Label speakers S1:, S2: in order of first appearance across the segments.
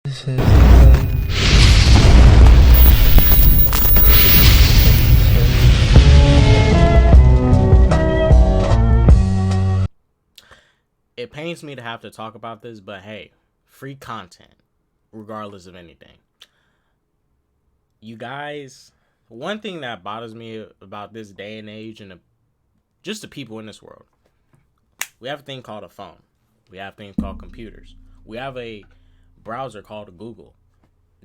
S1: It pains me to have to talk about this, but hey, free content, regardless of anything. You guys, one thing that bothers me about this day and age and just the people in this world, we have a thing called a phone. We have things called computers. We have a browser called Google.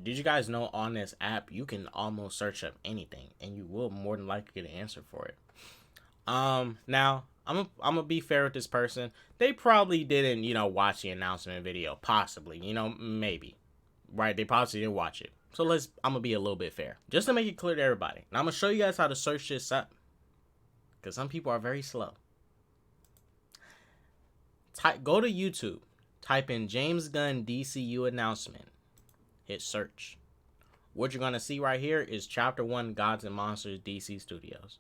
S1: Did you guys know on this app you can almost search up anything and you will more than likely get an answer for it? Now I'm gonna be fair with this person. They probably didn't, watch the announcement video. Possibly, maybe. Right? They possibly didn't watch it. So I'm gonna be a little bit fair. Just to make it clear to everybody. Now I'm gonna show you guys how to search this up. Because some people are very slow. Go to YouTube. Type in James Gunn DCU announcement. Hit search. What you're gonna see right here is Chapter 1 Gods and Monsters DC Studios.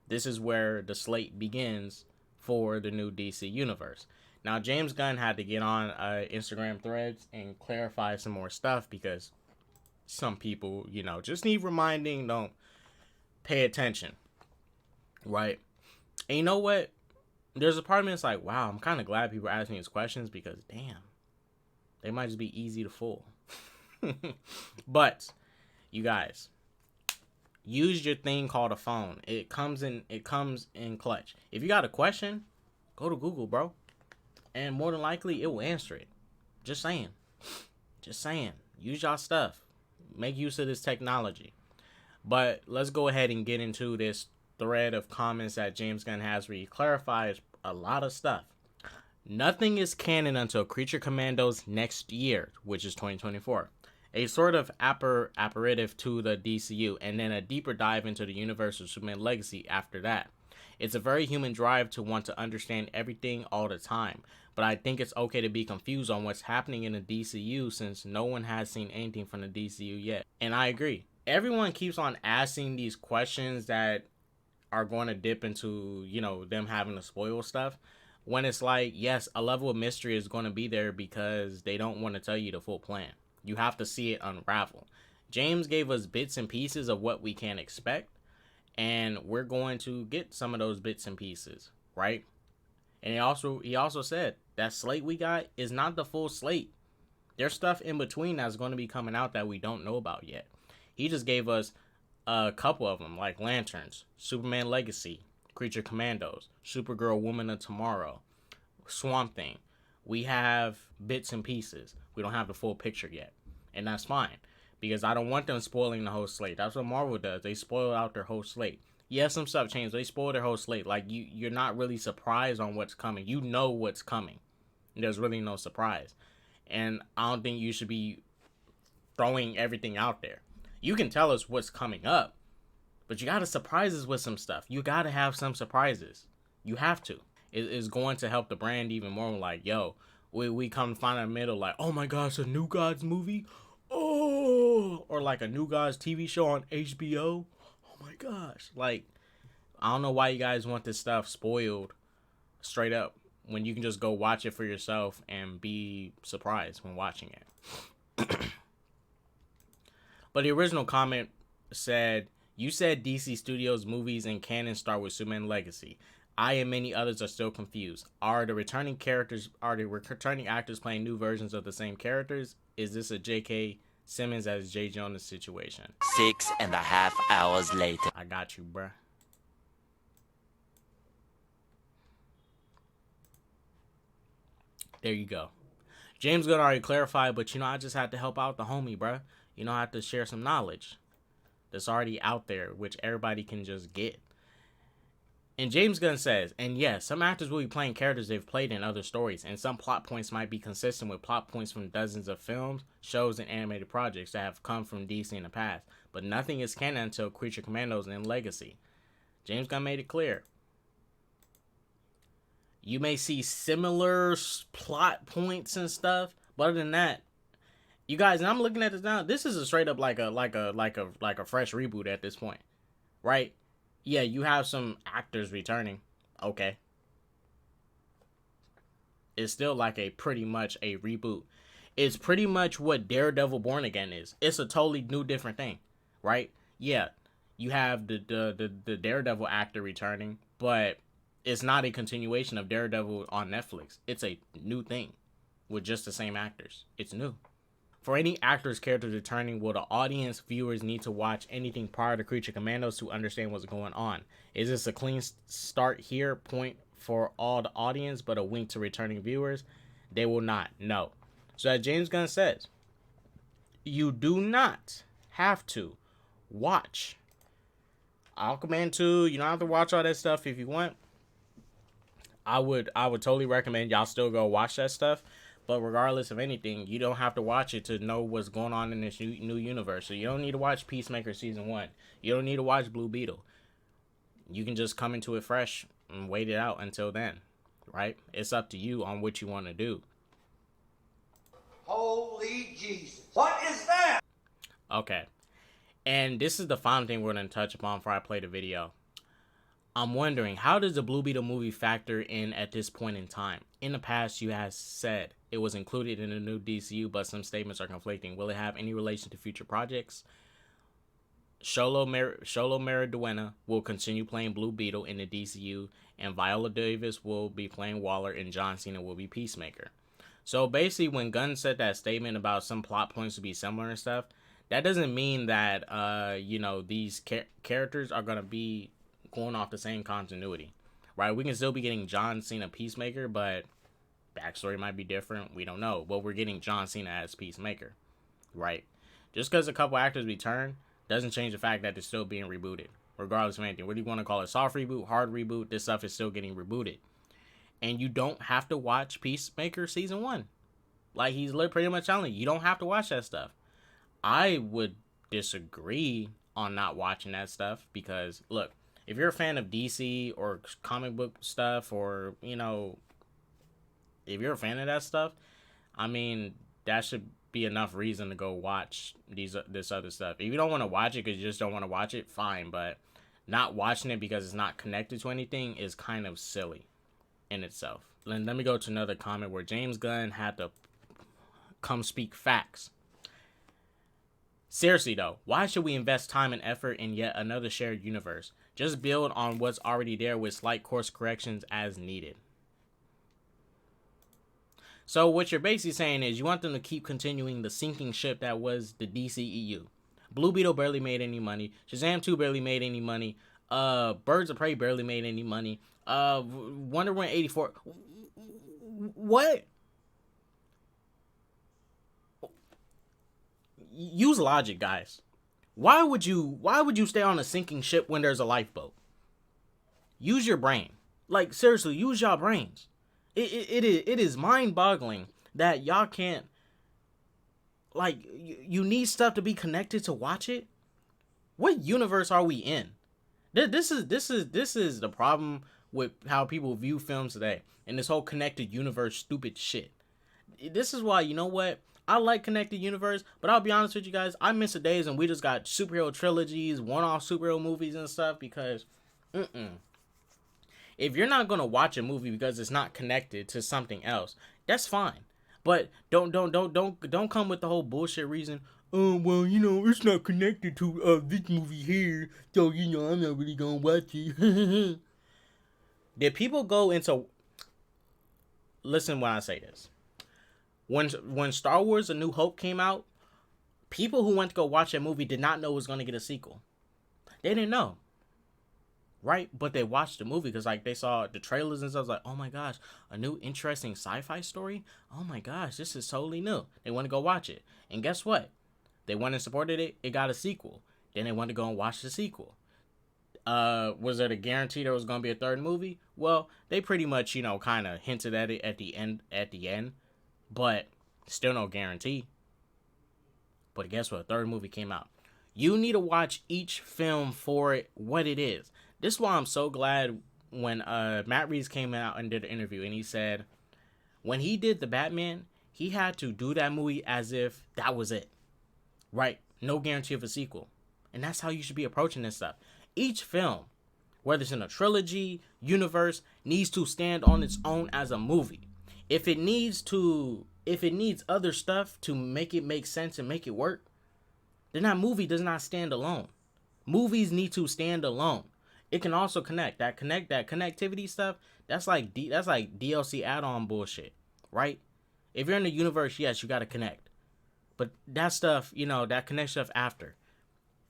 S1: This is where the slate begins for the new DC universe. Now, James Gunn had to get on Instagram threads and clarify some more stuff because some people, just need reminding, don't pay attention, right? And you know what? There's a part of me that's like, wow, I'm kind of glad people are asking these questions because, damn, they might just be easy to fool. But, you guys, use your thing called a phone. It comes in clutch. If you got a question, go to Google, bro. And more than likely, it will answer it. Just saying. Use y'all stuff. Make use of this technology. But let's go ahead and get into this thread of comments that James Gunn has where he clarifies a lot of stuff. Nothing is canon until Creature Commandos next year, which is 2024. A sort of apparative to the DCU, and then a deeper dive into the universe of Superman Legacy after that. It's a very human drive to want to understand everything all the time, but I think it's okay to be confused on what's happening in the DCU since no one has seen anything from the DCU yet. And I agree. Everyone keeps on asking these questions that are going to dip into, them having to spoil stuff. When it's like, yes, a level of mystery is going to be there because they don't want to tell you the full plan. You have to see it unravel. James gave us bits and pieces of what we can expect, and we're going to get some of those bits and pieces, right? And he also said that slate we got is not the full slate. There's stuff in between that's going to be coming out that we don't know about yet. He just gave us a couple of them, like Lanterns, Superman Legacy, Creature Commandos, Supergirl Woman of Tomorrow, Swamp Thing. We have bits and pieces. We don't have the full picture yet. And that's fine. Because I don't want them spoiling the whole slate. That's what Marvel does. They spoil out their whole slate. Yes, some stuff changed. They spoil their whole slate. Like, you're not really surprised on what's coming. You know what's coming. There's really no surprise. And I don't think you should be throwing everything out there. You can tell us what's coming up. But you got to surprise us with some stuff. You got to have some surprises. You have to. It's going to help the brand even more. Like, yo, we come to find out in the middle, like, oh my gosh, a New Gods movie? Oh, or like a New Gods TV show on HBO? Oh my gosh. Like, I don't know why you guys want this stuff spoiled straight up when you can just go watch it for yourself and be surprised when watching it. But the original comment said, you said DC Studios movies and canon start with Superman Legacy. I and many others are still confused. Are the returning actors playing new versions of the same characters? Is this a J.K. Simmons as J. Jonah situation?
S2: 6.5 hours later.
S1: I got you, bruh. There you go. James Gunn already clarified, but I just had to help out the homie, bruh. I have to share some knowledge that's already out there, which everybody can just get. And James Gunn says, and yes, some actors will be playing characters they've played in other stories, and some plot points might be consistent with plot points from dozens of films, shows, and animated projects that have come from DC in the past. But nothing is canon until Creature Commandos and Legacy. James Gunn made it clear. You may see similar plot points and stuff, but other than that, you guys, and I'm looking at this now, this is a straight up like a fresh reboot at this point, right? Yeah, you have some actors returning. Okay. It's still like a pretty much a reboot. It's pretty much what Daredevil Born Again is. It's a totally new, different thing, right? Yeah, you have the Daredevil actor returning, but it's not a continuation of Daredevil on Netflix. It's a new thing with just the same actors. It's new. For any actor's character returning, will the audience viewers need to watch anything prior to Creature Commandos to understand what's going on? Is this a clean start here, point for all the audience, but a wink to returning viewers? They will not. No. So as James Gunn says, you do not have to watch Aquaman 2. You don't have to watch all that stuff if you want. I would totally recommend y'all still go watch that stuff. But regardless of anything, you don't have to watch it to know what's going on in this new universe. So you don't need to watch Peacemaker Season 1. You don't need to watch Blue Beetle. You can just come into it fresh and wait it out until then, right? It's up to you on what you want to do.
S3: Holy Jesus. What is that?
S1: Okay. And this is the final thing we're going to touch upon before I play the video. I'm wondering, how does the Blue Beetle movie factor in at this point in time? In the past, you have said it was included in the new DCU, but some statements are conflicting. Will it have any relation to future projects? Xolo Mariduena will continue playing Blue Beetle in the DCU, and Viola Davis will be playing Waller, and John Cena will be Peacemaker. So basically, when Gunn said that statement about some plot points to be similar and stuff, that doesn't mean that, these characters are going to be going off the same continuity, right? We can still be getting John Cena Peacemaker, but backstory might be different. We don't know. But we're getting John Cena as Peacemaker, right? Just because a couple actors return doesn't change the fact that they're still being rebooted, regardless of anything. Whether you want to call it soft reboot, hard reboot, this stuff is still getting rebooted. And you don't have to watch Peacemaker Season 1. Like, he's pretty much telling you don't have to watch that stuff. I would disagree on not watching that stuff because, look, if you're a fan of DC or comic book stuff, or, if you're a fan of that stuff, I mean, that should be enough reason to go watch this other stuff. If you don't want to watch it because you just don't want to watch it, fine. But not watching it because it's not connected to anything is kind of silly in itself. Let me go to another comment where James Gunn had to come speak facts. Seriously though, why should we invest time and effort in yet another shared universe? Just build on what's already there with slight course corrections as needed. So what you're basically saying is you want them to keep continuing the sinking ship that was the DCEU. Blue Beetle barely made any money. Shazam 2 barely made any money. Birds of Prey barely made any money. Wonder Woman 84. What? Use logic, guys. Why would you stay on a sinking ship when there's a lifeboat? Use your brain. Like, seriously, use your brains. It is mind-boggling that y'all can't, like, you need stuff to be connected to watch it. What universe are we in? This is the problem with how people view films today, and this whole connected universe stupid shit. This is why, you know what? I like connected universe, but I'll be honest with you guys, I miss the days when we just got superhero trilogies, one-off superhero movies and stuff, because if you're not gonna watch a movie because it's not connected to something else, that's fine. But don't come with the whole bullshit reason. Oh, well, it's not connected to this movie here, so I'm not really gonna watch it. Did people go into? Listen when I say this. When Star Wars: A New Hope came out, people who went to go watch that movie did not know it was going to get a sequel. They didn't know. Right? But they watched the movie because, like, they saw the trailers and stuff. Like, oh my gosh, a new interesting sci-fi story? Oh my gosh, this is totally new. They want to go watch it. And guess what? They went and supported it. It got a sequel. Then they went to go and watch the sequel. Was there a guarantee there was going to be a third movie? Well, they pretty much, kind of hinted at it at the end. But still no guarantee. But guess what? A third movie came out. You need to watch each film for what it is. This is why I'm so glad when Matt Reeves came out and did an interview, and he said when he did the Batman, he had to do that movie as if that was it. Right? No guarantee of a sequel. And that's how you should be approaching this stuff. Each film, whether it's in a trilogy, universe, needs to stand on its own as a movie. If it needs to if it needs other stuff to make it make sense and make it work, then that movie does not stand alone. Movies need to stand alone. It can also connect. That connectivity stuff, that's like DLC add-on bullshit, right? If you're in the universe, yes, you got to connect. But that stuff, that connect stuff after.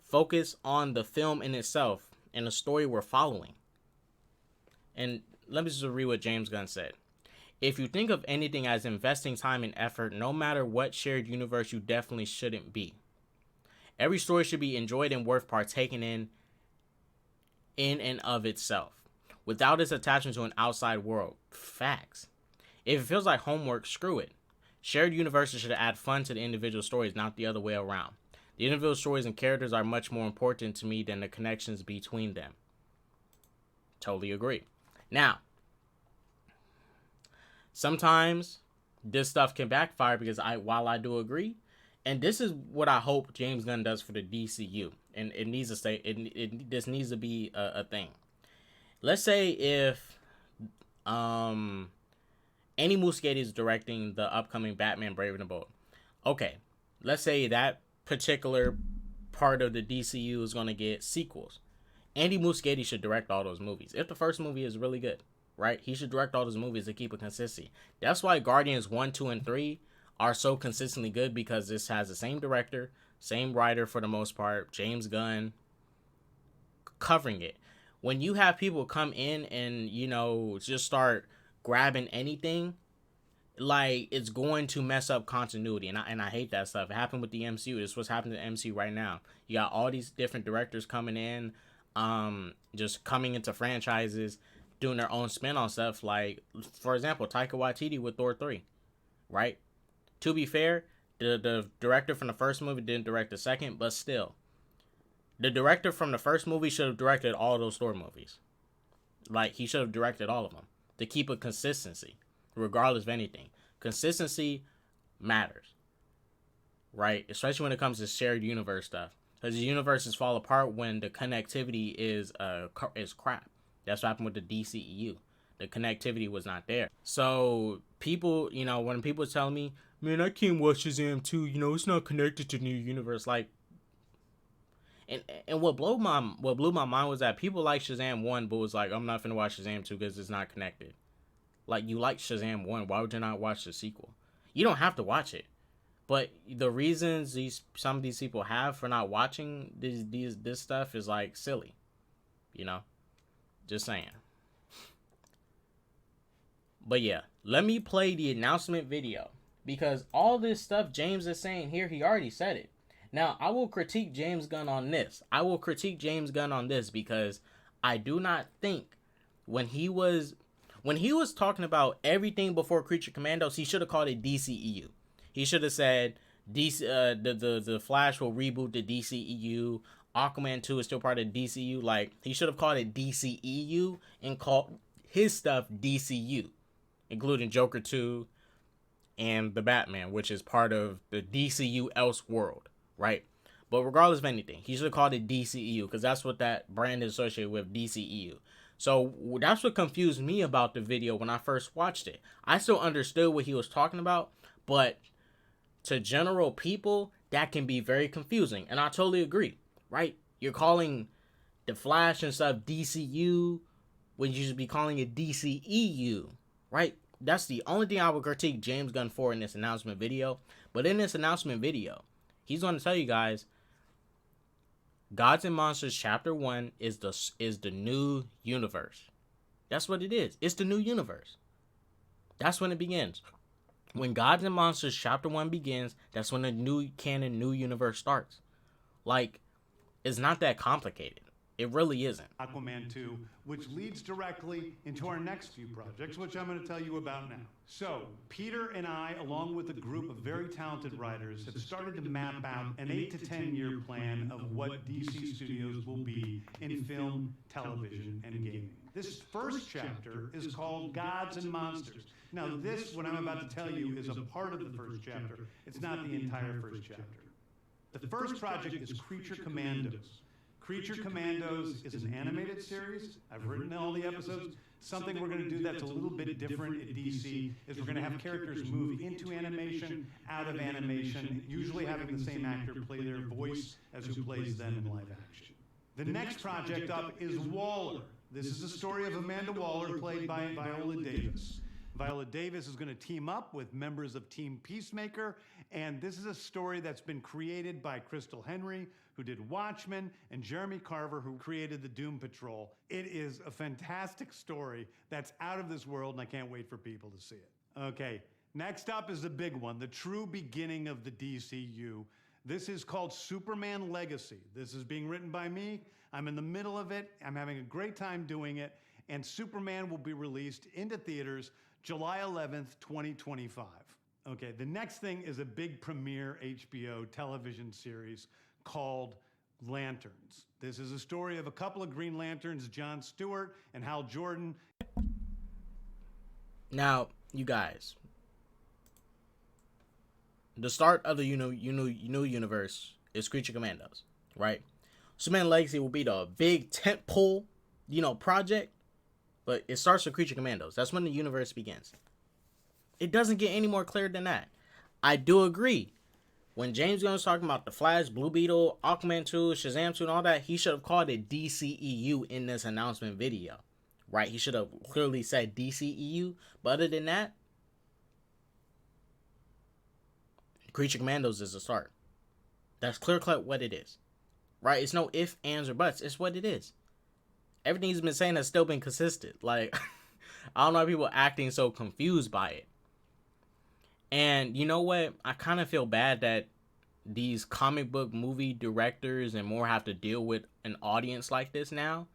S1: Focus on the film in itself and the story we're following. And let me just read what James Gunn said. If you think of anything as investing time and effort, no matter what shared universe, you definitely shouldn't be. Every story should be enjoyed and worth partaking in and of itself, without its attachment to an outside world. Facts. If it feels like homework, screw it. Shared universes should add fun to the individual stories, not the other way around. The individual stories and characters are much more important to me than the connections between them. Totally agree. Now, sometimes this stuff can backfire because while I do agree, and this is what I hope James Gunn does for the DCU, and it needs to stay. This needs to be a thing. Let's say if Andy Muschietti is directing the upcoming Batman Brave and the Bold. Okay, let's say that particular part of the DCU is going to get sequels. Andy Muschietti should direct all those movies. If the first movie is really good, right? He should direct all those movies to keep it consistent. That's why Guardians 1, 2, and 3 are so consistently good, because this has the same director, same writer for the most part, James Gunn, covering it. When you have people come in and, just start grabbing anything, like, it's going to mess up continuity, and I hate that stuff. It happened with the MCU. This is what's happening to the MCU right now. You got all these different directors coming in, just coming into franchises, doing their own spin on stuff. Like, for example, Taika Waititi with Thor 3, right? To be fair, the director from the first movie didn't direct the second, but still, the director from the first movie should have directed all those Thor movies. Like, he should have directed all of them to keep a consistency, regardless of anything. Consistency matters, right? Especially when it comes to shared universe stuff, because the universes fall apart when the connectivity is crap. That's what happened with the DCEU. The connectivity was not there. So people, when people tell me, man, I can't watch Shazam 2, it's not connected to the new universe. Like, and what blew my mind was that people like Shazam 1, but was like, I'm not finna watch Shazam 2 because it's not connected. Like, you like Shazam 1, why would you not watch the sequel? You don't have to watch it. But the reasons some of these people have for not watching this stuff is like silly. Just saying. But yeah, let me play the announcement video, because all this stuff James is saying here, he already said it. Now, I will critique James Gunn on this. Because I do not think when he was talking about everything before Creature Commandos, he should have called it DCEU. He should have said the Flash will reboot the DCEU. Aquaman 2 is still part of DCU. Like, he should have called it DCEU and called his stuff DCU, including Joker 2 and the Batman, which is part of the DCU Elseworld, right? But regardless of anything, he should have called it DCEU, because that's what that brand is associated with, DCEU. So that's what confused me about the video when I first watched it. I still understood what he was talking about, but to general people, that can be very confusing. And I totally agree, right? You're calling the Flash and stuff DCU when you should be calling it DCEU, right? That's the only thing I would critique James Gunn for in this announcement video. But in this announcement video, he's going to tell you guys, Gods and Monsters Chapter 1 is the new universe. That's what it is. It's the new universe. That's when it begins. When Gods and Monsters Chapter 1 begins, that's when the new canon, new universe starts. Like, it's not that complicated. It really isn't.
S4: Aquaman 2, which leads directly into our next few projects, which I'm going to tell you about now. So, Peter and I, along with a group of very talented writers, have started to map out an 8 to 10 year plan of what DC Studios will be in film, television, and gaming. This first chapter is called Gods and Monsters. Now, this, what I'm about to tell you, is a part of the first chapter. It's not the entire first chapter. The first project is Creature Commandos. Creature Commandos is an animated series. I've written all the episodes. Something we're going to do that's a little bit different at DC is we're going to have characters move into animation, out of animation, usually having the same actor play their voice as who plays them in live action. The next project up is Waller. This is the story of Amanda Waller, played by Viola Davis. Viola Davis is going to team up with members of Team Peacemaker, and this is a story that's been created by Crystal Henry, who did Watchmen, and Jeremy Carver, who created the Doom Patrol. It is a fantastic story that's out of this world, and I can't wait for people to see it. Okay, next up is the big one, the true beginning of the DCU. This is called Superman Legacy. This is being written by me. I'm in the middle of it. I'm having a great time doing it, and Superman will be released into theaters July 11th, 2025. Okay, the next thing is a big premiere HBO television series called Lanterns. This is a story of a couple of Green Lanterns, John Stewart and Hal Jordan.
S1: Now, you guys, the start of the new universe is Creature Commandos, right? Superman Legacy will be the big tentpole, project. But it starts with Creature Commandos. That's when the universe begins. It doesn't get any more clear than that. I do agree. When James Gunn was talking about The Flash, Blue Beetle, Aquaman 2, Shazam 2, and all that, he should have called it DCEU in this announcement video. Right? He should have clearly said DCEU. But other than that, Creature Commandos is the start. That's clear-cut what it is. Right? It's no ifs, ands, or buts. It's what it is. Everything he's been saying has still been consistent. Like, I don't know why people are acting so confused by it. And you know what? I kind of feel bad that these comic book movie directors and more have to deal with an audience like this now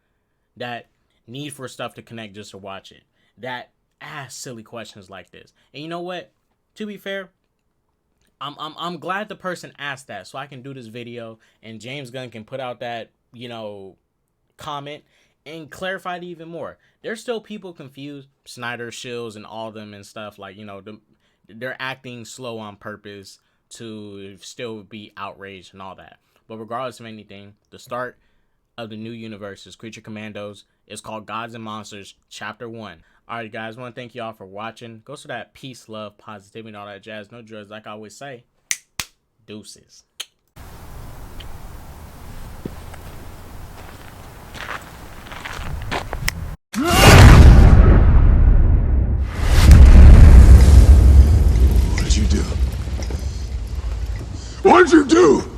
S1: that need for stuff to connect just to watch it. That ask silly questions like this. And you know what? To be fair, I'm glad the person asked that so I can do this video and James Gunn can put out that, comment and clarify it even more. There's still people confused, Snyder, Shields, and all of them and stuff. Like, they're acting slow on purpose to still be outraged and all that. But regardless of anything, the start of the new universe is Creature Commandos. It's called Gods and Monsters, Chapter 1. Alright, guys, I want to thank you all for watching. Go to that peace, love, positivity, and all that jazz. No drugs, like I always say. Deuces.
S5: What'd you do?